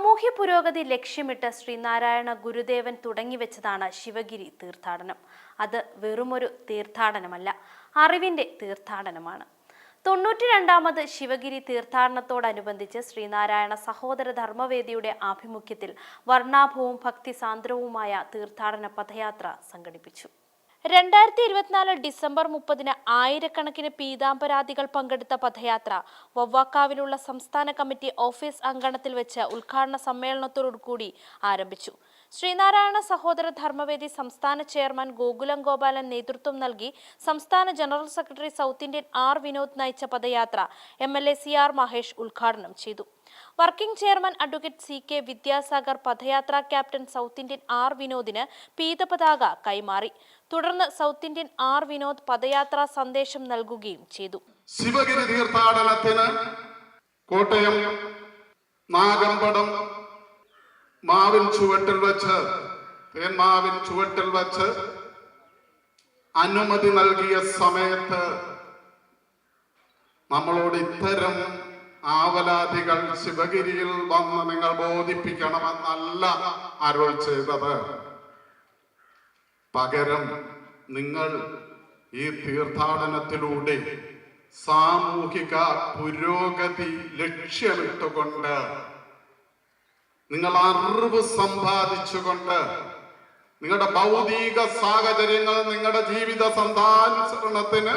സാമൂഹ്യ പുരോഗതി ലക്ഷ്യമിട്ട് ശ്രീനാരായണ ഗുരുദേവൻ തുടങ്ങിവെച്ചതാണ് ശിവഗിരി തീർത്ഥാടനം. അത് വെറുമൊരു തീർത്ഥാടനമല്ല, അറിവിന്റെ തീർത്ഥാടനമാണ്. 92ാമത് ശിവഗിരി തീർത്ഥാടനത്തോടനുബന്ധിച്ച് ശ്രീനാരായണ സഹോദര ധർമ്മവേദിയുടെ ആഭിമുഖ്യത്തിൽ വർണ്ണാഭവും ഭക്തിസാന്ദ്രവുമായ തീർത്ഥാടന പദയാത്ര സംഘടിപ്പിച്ചു. 2024 ഡിസംബർ 30-ന് ആയിരക്കണക്കിന് പീതാംബരാദികൾ പങ്കെടുത്ത പദയാത്ര വവ്വാക്കാവിലുള്ള സംസ്ഥാന കമ്മിറ്റി ഓഫീസ് അങ്കണത്തിൽ വെച്ച് ഉദ്ഘാടന സമ്മേളനത്തോടുകൂടി ആരംഭിച്ചു. ശ്രീനാരായണ സഹോദര ധർമ്മവേദി സംസ്ഥാന ചെയർമാൻ ഗോകുലം ഗോപാലൻ നേതൃത്വം നൽകി. സംസ്ഥാന general secretary South Indian R Vinod നയിച്ച പദയാത്ര MLA CR മഹേഷ് ഉദ്ഘാടനം ചെയ്തു. Working chairman advocate CK Vidyasagar പദയാത്രാ ക്യാപ്റ്റൻ സൗത്ത് ഇന്ത്യൻ ആർ വിനോദിന് പീതപതാക കൈമാറി. തുടർന്ന് സൗത്ത് ഇന്ത്യൻ ആർ വിനോദ് പദയാത്രാ സന്ദേശം നൽകുകയും ചെയ്തു. ശിവഗിരി തീർത്ഥാടനത്തിന് കോട്ടയം നാഗമ്പടം മാവിൻ ചുവട്ടിൽ വെച്ച് അനുമതി നൽകിയ സമയത്ത് നമ്മളോട് ഇത്തരം ആവലാതികൾ ശിവഗിരിയിൽ വന്ന് നിങ്ങൾ ബോധിപ്പിക്കണമെന്നല്ല അരുൾ ചെയ്തത്. പകരം നിങ്ങൾ ഈ തീർത്ഥാടനത്തിലൂടെ സാമൂഹിക പുരോഗതി ലക്ഷ്യമിട്ടുകൊണ്ട് നിങ്ങൾ അറിവ് സമ്പാദിച്ചുകൊണ്ട് നിങ്ങളുടെ ഭൗതിക സാഹചര്യങ്ങൾ നിങ്ങളുടെ ജീവിത സന്ധാനുസരണത്തിന്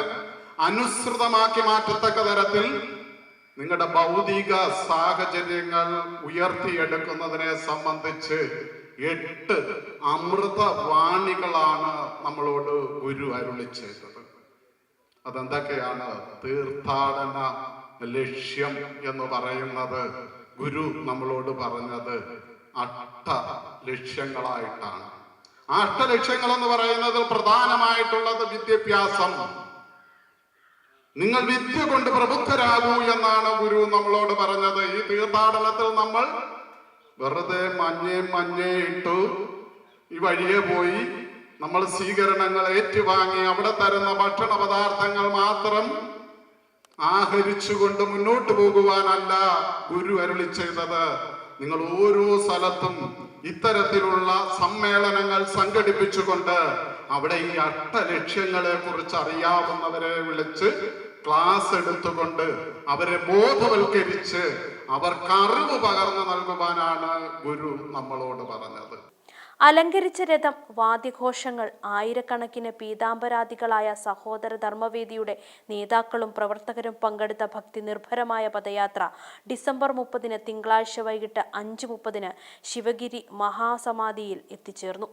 അനുസൃതമാക്കി മാറ്റത്തക്ക തരത്തിൽ നിങ്ങളുടെ ഭൗതിക സാഹചര്യങ്ങൾ ഉയർത്തിയെടുക്കുന്നതിനെ സംബന്ധിച്ച് 8 അമൃതവാണികളാണ് നമ്മളോട് ഗുരു അരുളി ചെയ്തത്. അതെന്തൊക്കെയാണ്? തീർത്ഥാടന ലക്ഷ്യം എന്ന് പറയുന്നത് ഗുരു നമ്മളോട് പറഞ്ഞത് 8 ലക്ഷ്യങ്ങളായിട്ടാണ്. ആ 8 ലക്ഷ്യങ്ങൾ എന്ന് പറയുന്നത് പ്രധാനമായിട്ടുള്ളത് വിദ്യാഭ്യാസം. നിങ്ങൾ വിദ്യ കൊണ്ട് പ്രബുദ്ധരാകൂ എന്നാണ് ഗുരു നമ്മളോട് പറഞ്ഞത്. ഈ തീർത്ഥാടനത്തിൽ നമ്മൾ വെറുതെ മഞ്ഞേ ഇട്ടു ഈ വഴിയെ പോയി നമ്മൾ സ്വീകരണങ്ങൾ ഏറ്റുവാങ്ങി അവിടെ തരുന്ന ഭക്ഷണ പദാർത്ഥങ്ങൾ മാത്രം ആഹരിച്ചുകൊണ്ട് മുന്നോട്ട് പോകുവാനല്ല ഗുരു അരുളി ചെയ്തത്. നിങ്ങൾ ഓരോ സ്ഥലത്തും ഇത്തരത്തിലുള്ള സമ്മേളനങ്ങൾ സംഘടിപ്പിച്ചുകൊണ്ട് അവിടെ ഈ 8 ലക്ഷ്യങ്ങളെ കുറിച്ച് അറിയാവുന്നവരെ വിളിച്ച് ക്ലാസ് എടുത്തുകൊണ്ട് അവരെ ബോധവൽക്കരിച്ച് അവർക്ക് അറിവ് പകർന്നു നൽകുവാനാണ് ഗുരു നമ്മളോട് പറഞ്ഞത്. അലങ്കരിച്ച രഥം, വാദ്യഘോഷങ്ങൾ, ആയിരക്കണക്കിന് പീതാംബരാദികളായ സഹോദര ധർമ്മവേദിയുടെ നേതാക്കളും പ്രവർത്തകരും പങ്കെടുത്ത ഭക്തി നിർഭരമായ പദയാത്ര ഡിസംബർ 30-ന് തിങ്കളാഴ്ച വൈകിട്ട് 5:30-ന് ശിവഗിരി മഹാസമാധിയിൽ എത്തിച്ചേർന്നു.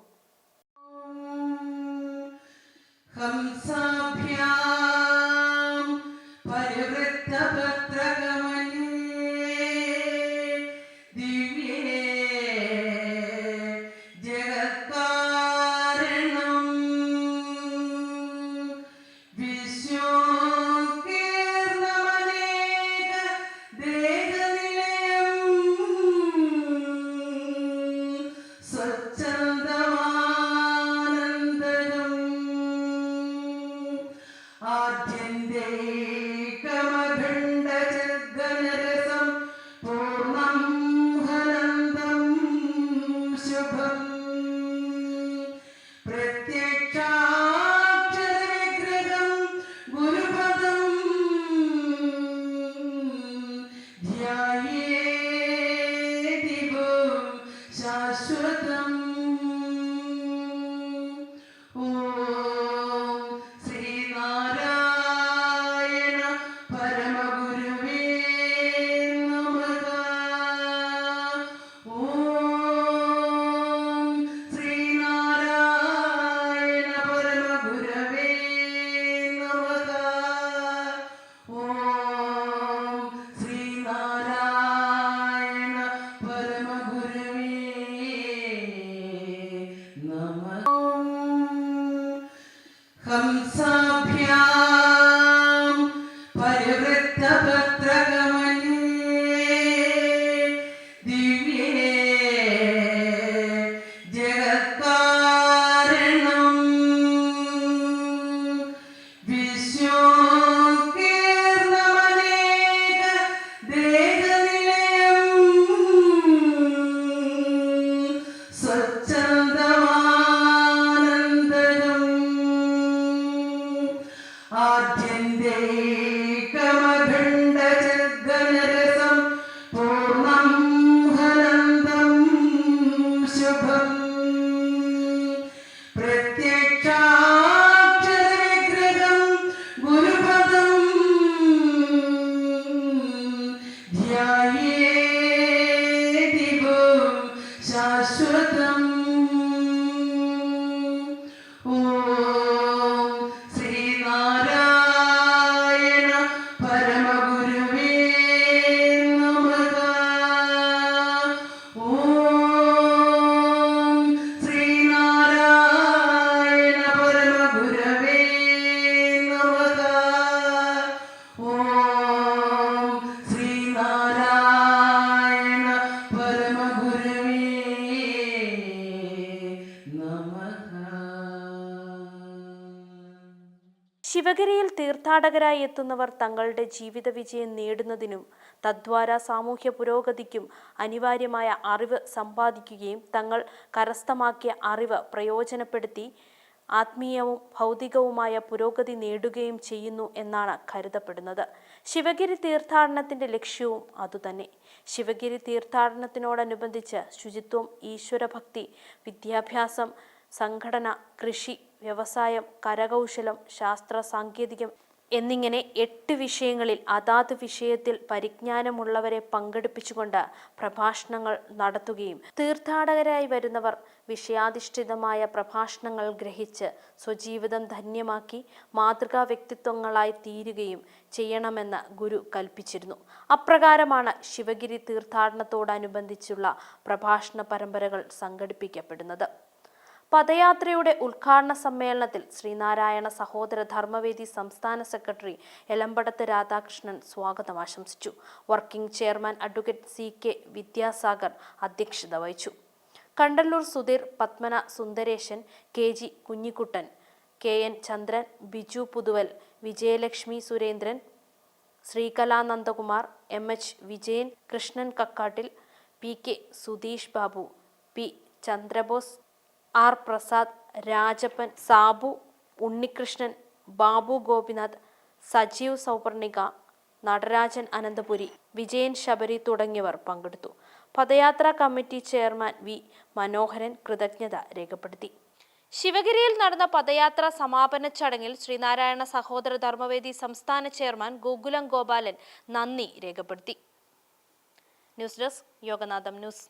ശിവഗിരിയിൽ തീർത്ഥാടകരായി എത്തുന്നവർ തങ്ങളുടെ ജീവിത വിജയം നേടുന്നതിനും തദ്വാര സാമൂഹ്യ പുരോഗതിക്കും അനിവാര്യമായ അറിവ് സമ്പാദിക്കുകയും തങ്ങൾ കരസ്ഥമാക്കിയ അറിവ് പ്രയോജനപ്പെടുത്തി ആത്മീയവും ഭൗതികവുമായ പുരോഗതി നേടുകയും ചെയ്യുന്നു എന്നാണ് കരുതപ്പെടുന്നത്. ശിവഗിരി തീർത്ഥാടനത്തിന്റെ ലക്ഷ്യവും അതുതന്നെ. ശിവഗിരി തീർത്ഥാടനത്തിനോടനുബന്ധിച്ച് ശുചിത്വം, ഈശ്വരഭക്തി, വിദ്യാഭ്യാസം, സംഘടന, കൃഷി, വ്യവസായം, കരകൗശലം, ശാസ്ത്ര സാങ്കേതികം എന്നിങ്ങനെ 8 വിഷയങ്ങളിൽ അതാത് വിഷയത്തിൽ പരിജ്ഞാനമുള്ളവരെ പങ്കെടുപ്പിച്ചുകൊണ്ട് പ്രഭാഷണങ്ങൾ നടത്തുകയും തീർത്ഥാടകരായി വരുന്നവർ വിഷയാധിഷ്ഠിതമായ പ്രഭാഷണങ്ങൾ ഗ്രഹിച്ച് സ്വജീവിതം ധന്യമാക്കി മാതൃകാ വ്യക്തിത്വങ്ങളായി തീരുകയും ചെയ്യണമെന്ന് ഗുരു കൽപ്പിച്ചിരുന്നു. അപ്രകാരമാണ് ശിവഗിരി തീർത്ഥാടനത്തോടനുബന്ധിച്ചുള്ള പ്രഭാഷണ പരമ്പരകൾ സംഘടിപ്പിക്കപ്പെടുന്നത്. പദയാത്രയുടെ ഉദ്ഘാടന സമ്മേളനത്തിൽ ശ്രീനാരായണ സഹോദര ധർമ്മവേദി സംസ്ഥാന സെക്രട്ടറി എലമ്പടത്ത് രാധാകൃഷ്ണൻ സ്വാഗതം ആശംസിച്ചു. Working chairman advocate CK Vidyasagar അധ്യക്ഷത വഹിച്ചു. കണ്ടല്ലൂർ സുധീർ, പത്മന സുന്ദരേശൻ, KG കുഞ്ഞിക്കുട്ടൻ, KN ചന്ദ്രൻ, Biju പുതുവൽ, Vijayalakshmi Surendran, Sreekala Nandakumar, MH Vijayan, Krishnan Kakkattil, PK Sudheesh Babu, P Chandrabose, R Prasad, Rajappan, Sabu, Unnikrishnan, Babu Gopinath, Sajeev Sauparnika, Natarajan Ananthapuri, Vijayan Sabari തുടങ്ങിയവർ പങ്കെടുത്തു. പദയാത്രാ കമ്മിറ്റി ചെയർമാൻ V മനോഹരൻ കൃതജ്ഞത രേഖപ്പെടുത്തി. ശിവഗിരിയിൽ നടന്ന പദയാത്രാ സമാപന ചടങ്ങിൽ ശ്രീനാരായണ സഹോദര ധർമ്മവേദി സംസ്ഥാന ചെയർമാൻ ഗോകുലം ഗോപാലൻ നന്ദി രേഖപ്പെടുത്തി. News desk Yoganatham news.